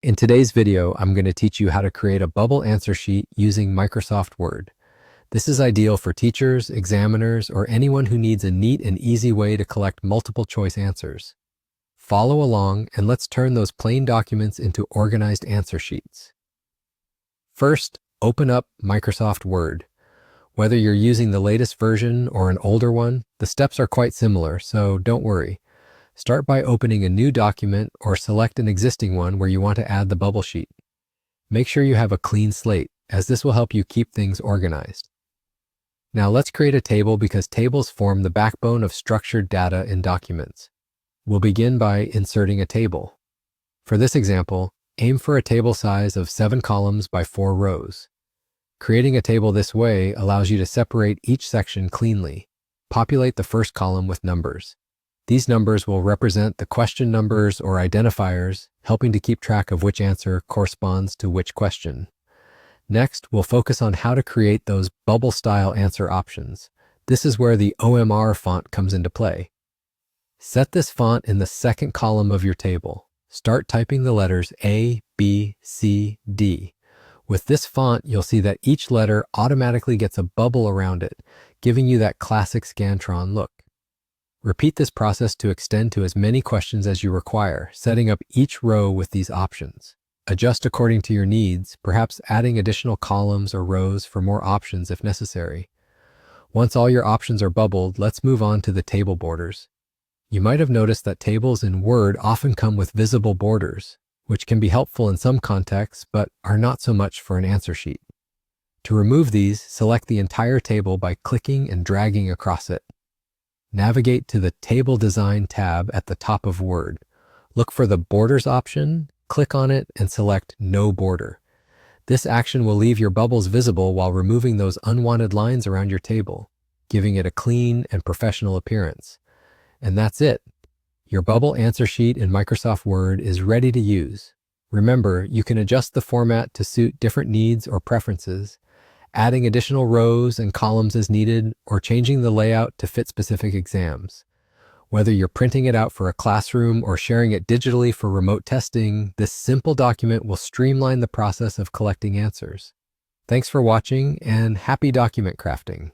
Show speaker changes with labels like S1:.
S1: In today's video, I'm going to teach you how to create a bubble answer sheet using Microsoft Word. This is ideal for teachers, examiners, or anyone who needs a neat and easy way to collect multiple choice answers. Follow along and let's turn those plain documents into organized answer sheets. First, open up Microsoft Word. Whether you're using the latest version or an older one, the steps are quite similar, so don't worry. Start by opening a new document or select an existing one where you want to add the bubble sheet. Make sure you have a clean slate, as this will help you keep things organized. Now let's create a table because tables form the backbone of structured data in documents. We'll begin by inserting a table. For this example, aim for a table size of 7 columns by 4 rows. Creating a table this way allows you to separate each section cleanly. Populate the first column with numbers. These numbers will represent the question numbers or identifiers, helping to keep track of which answer corresponds to which question. Next, we'll focus on how to create those bubble-style answer options. This is where the OMR font comes into play. Set this font in the second column of your table. Start typing the letters A, B, C, D. With this font, you'll see that each letter automatically gets a bubble around it, giving you that classic Scantron look. Repeat this process to extend to as many questions as you require, setting up each row with these options. Adjust according to your needs, perhaps adding additional columns or rows for more options if necessary. Once all your options are bubbled, let's move on to the table borders. You might have noticed that tables in Word often come with visible borders, which can be helpful in some contexts, but are not so much for an answer sheet. To remove these, select the entire table by clicking and dragging across it. Navigate to the Table Design tab at the top of Word. Look for the Borders option, click on it, and select No Border. This action will leave your bubbles visible while removing those unwanted lines around your table, giving it a clean and professional appearance. And that's it. Your bubble answer sheet in Microsoft Word is ready to use. Remember, you can adjust the format to suit different needs or preferences, adding additional rows and columns as needed, or changing the layout to fit specific exams. Whether you're printing it out for a classroom or sharing it digitally for remote testing, this simple document will streamline the process of collecting answers. Thanks for watching and happy document crafting.